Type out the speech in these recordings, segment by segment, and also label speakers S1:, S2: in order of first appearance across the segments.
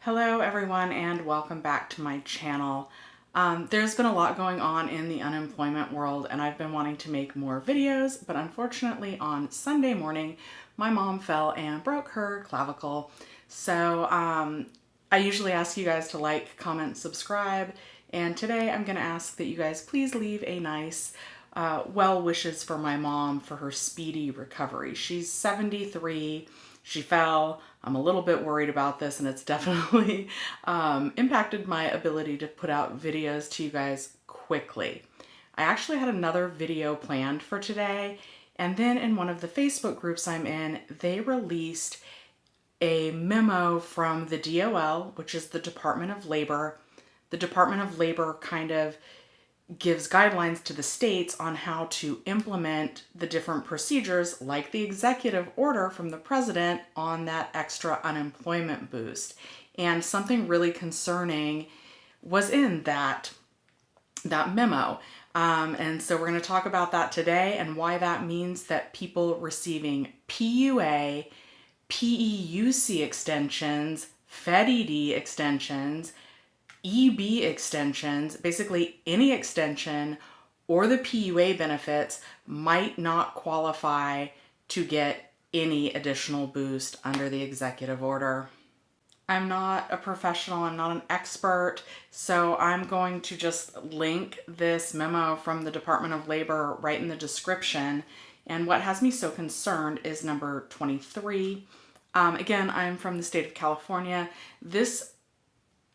S1: Hello everyone and welcome back to my channel. There's been a lot going on in the unemployment world and I've been wanting to make more videos, but unfortunately on Sunday morning my mom fell and broke her clavicle. So I usually ask you guys to like, comment, subscribe, and today I'm going to ask that you guys please leave a nice well wishes for my mom for her speedy recovery. She's 73. She fell. I'm a little bit worried about this, and it's definitely impacted my ability to put out videos to you guys quickly. I actually had another video planned for today, and then in one of the Facebook groups I'm in, they released a memo from the DOL, which is the Department of Labor. The Department of Labor kind of gives guidelines to the states on how to implement the different procedures, like the executive order from the president on that extra unemployment boost. And something really concerning was in that memo. And so we're going to talk about that today and why that means that people receiving PUA, PEUC extensions, FedED extensions, EB extensions, basically any extension or the PUA benefits might not qualify to get any additional boost under the executive order. I'm not a professional, I'm not an expert, so I'm going to just link this memo from the Department of Labor right in the description. And what has me so concerned is number 23. Again, I'm from the state of California. This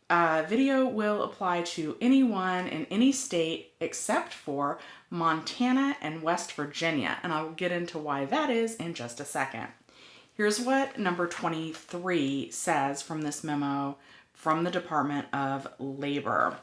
S1: video will apply to anyone in any state except for Montana and West Virginia, and I'll get into why that is in just a second. Here's what number 23 says from this memo from the Department of Labor.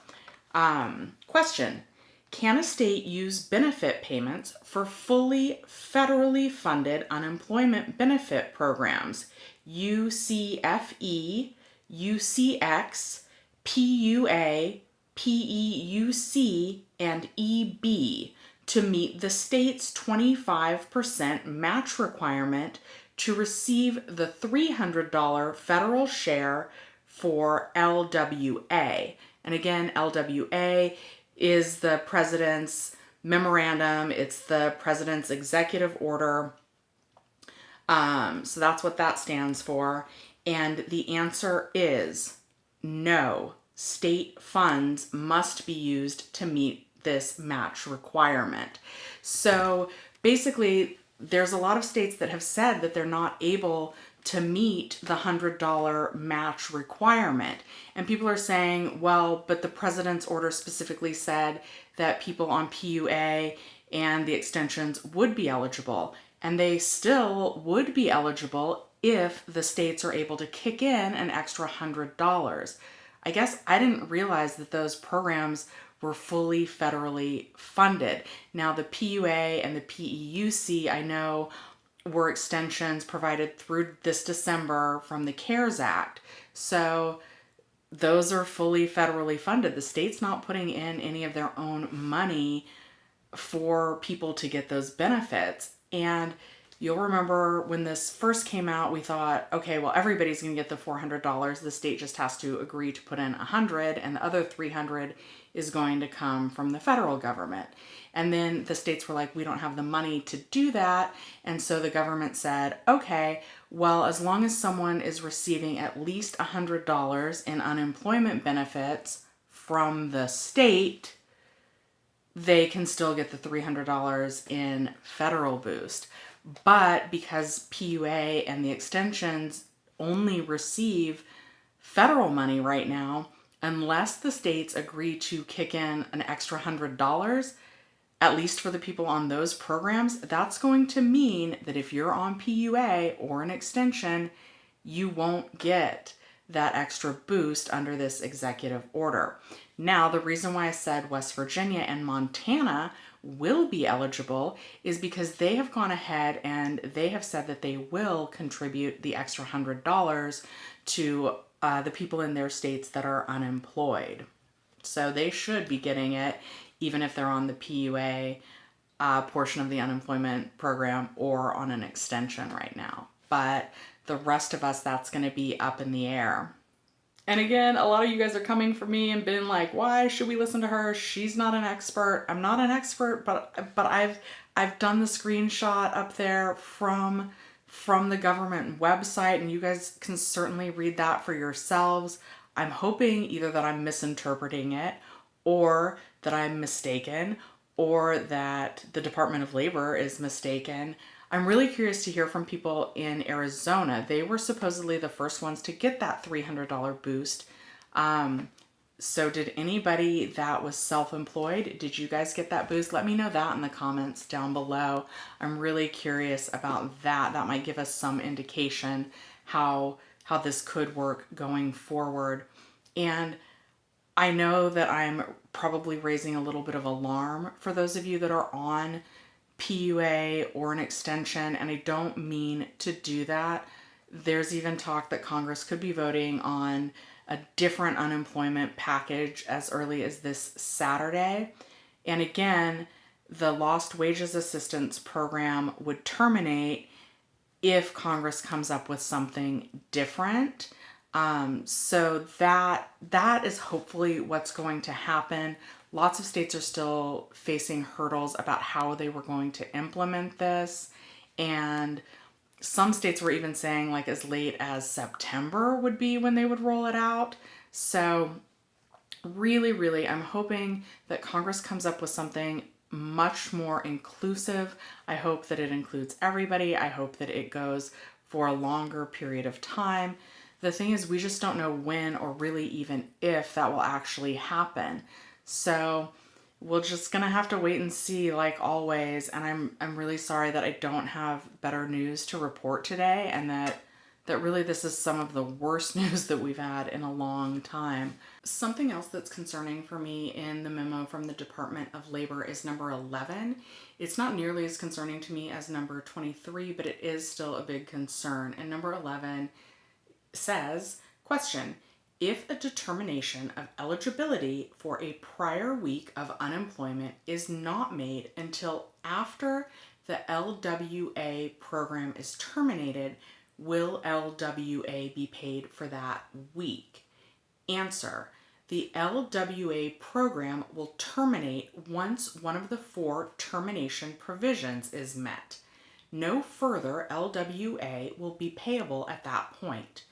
S1: Question: can a state use benefit payments for fully federally funded unemployment benefit programs, UCFE, UCX, PUA, PEUC, and EB, to meet the state's 25% match requirement to receive the $300 federal share for LWA? And again, LWA is the president's memorandum. It's the president's executive order. So that's what that stands for. And the answer is no. State funds must be used to meet this match requirement. So basically, there's a lot of states that have said that they're not able to meet the $100 match requirement. And people are saying, well, but the president's order specifically said that people on PUA and the extensions would be eligible. And they still would be eligible if the states are able to kick in an extra $100. I guess I didn't realize that those programs were fully federally funded. Now the PUA and the PEUC, I know, were extensions provided through this December from the CARES Act. So those are fully federally funded. The state's not putting in any of their own money for people to get those benefits. And you'll remember when this first came out, we thought, okay, well, everybody's going to get the $400. The state just has to agree to put in $100, and the other $300 is going to come from the federal government. And then the states were like, we don't have the money to do that. And so the government said, okay, well, as long as someone is receiving at least $100 in unemployment benefits from the state, they can still get the $300 in federal boost. But because PUA and the extensions only receive federal money right now, unless the states agree to kick in an extra $100, at least for the people on those programs, that's going to mean that if you're on PUA or an extension, you won't get that extra boost under this executive order. Now, the reason why I said West Virginia and Montana will be eligible is because they have gone ahead and they have said that they will contribute the extra $100 to the people in their states that are unemployed. So they should be getting it even if they're on the PUA portion of the unemployment program or on an extension right now. But the rest of us, that's going to be up in the air. And again, a lot of you guys are coming for me and been like, "Why should we listen to her? She's not an expert." I'm not an expert, but I've done the screenshot up there from the government website, and you guys can certainly read that for yourselves. I'm hoping either that I'm misinterpreting it, or that I'm mistaken, or that the Department of Labor is mistaken. I'm really curious to hear from people in Arizona. They were supposedly the first ones to get that $300 boost. So did anybody that was self-employed, did you guys get that boost? Let me know that in the comments down below. I'm really curious about that. That might give us some indication how this could work going forward. And I know that I'm probably raising a little bit of alarm for those of you that are on PUA or an extension, and I don't mean to do that. There's even talk that Congress could be voting on a different unemployment package as early as this Saturday. And again, the Lost Wages Assistance Program would terminate if Congress comes up with something different. So that is hopefully what's going to happen. Lots of states are still facing hurdles about how they were going to implement this, and some states were even saying like as late as September would be when they would roll it out. So really, I'm hoping that Congress comes up with something much more inclusive. I hope that it includes everybody. I hope that it goes for a longer period of time. The thing is, we just don't know when or really even if that will actually happen. So we're just gonna have to wait and see, like always. And I'm really sorry that I don't have better news to report today, and that really this is some of the worst news that we've had in a long time. Something else that's concerning for me in the memo from the Department of Labor is number 11. It's not nearly as concerning to me as number 23, but it is still a big concern. And number 11 says, question, if a determination of eligibility for a prior week of unemployment is not made until after the LWA program is terminated, will LWA be paid for that week? Answer, the LWA program will terminate once one of the 4 termination provisions is met. No further LWA will be payable at that point.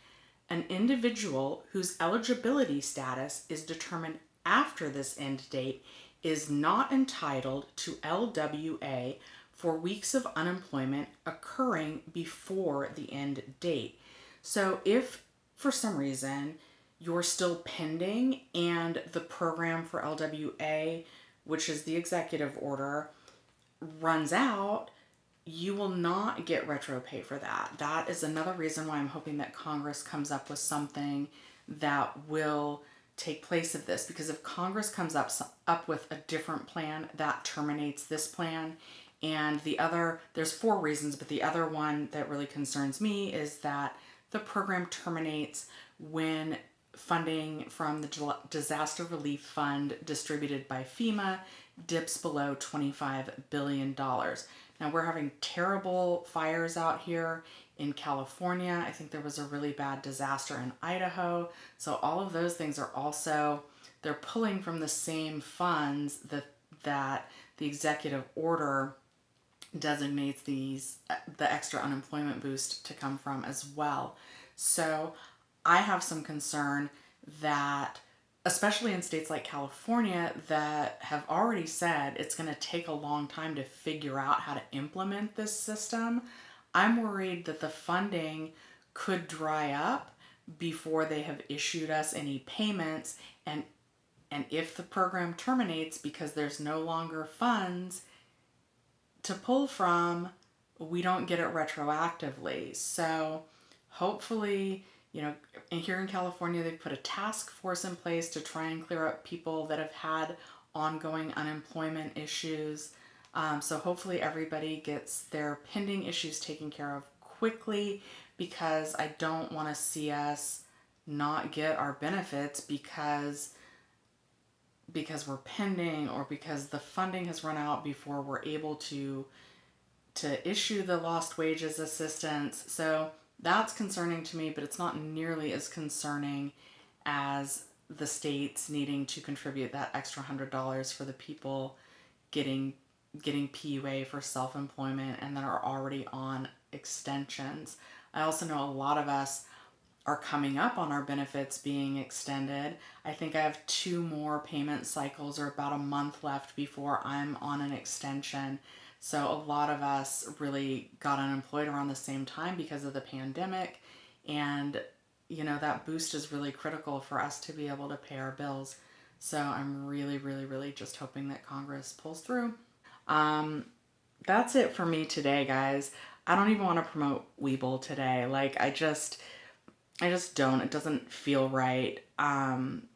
S1: An individual whose eligibility status is determined after this end date is not entitled to LWA for weeks of unemployment occurring before the end date. So if for some reason you're still pending and the program for LWA, which is the executive order, runs out, you will not get retro pay for that. That is another reason why I'm hoping that Congress comes up with something that will take place of this, because if Congress comes up with a different plan that terminates this plan, and the other, there's 4 reasons, but the other one that really concerns me is that the program terminates when funding from the Disaster Relief Fund distributed by FEMA dips below $25 billion. Now, we're having terrible fires out here in California. I think there was a really bad disaster in Idaho. So all of those things are also, they're pulling from the same funds that the executive order designates the extra unemployment boost to come from as well. So I have some concern that, especially in states like California that have already said it's going to take a long time to figure out how to implement this system, I'm worried that the funding could dry up before they have issued us any payments, and if the program terminates because there's no longer funds to pull from, we don't get it retroactively. So hopefully, here in California, they've put a task force in place to try and clear up people that have had ongoing unemployment issues. So hopefully everybody gets their pending issues taken care of quickly, because I don't want to see us not get our benefits because we're pending, or because the funding has run out before we're able to issue the lost wages assistance. So that's concerning to me, but it's not nearly as concerning as the states needing to contribute that extra $100 for the people getting PUA for self-employment and that are already on extensions. I also know a lot of us are coming up on our benefits being extended. I think I have 2 more payment cycles or about a month left before I'm on an extension. So a lot of us really got unemployed around the same time because of the pandemic. And, you know, that boost is really critical for us to be able to pay our bills. So I'm really, really, really just hoping that Congress pulls through. That's it for me today, guys. I don't even want to promote Weeble today. Like, I just don't. It doesn't feel right.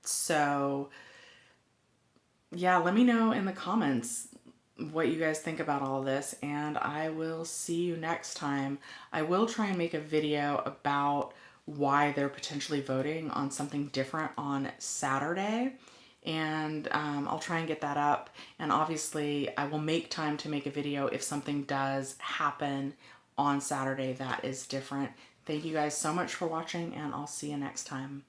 S1: So yeah, let me know in the comments what you guys think about all of this, and I will see you next time. I will try and make a video about why they're potentially voting on something different on Saturday, and I'll try and get that up. And obviously, I will make time to make a video if something does happen on Saturday that is different. Thank you guys so much for watching, and I'll see you next time.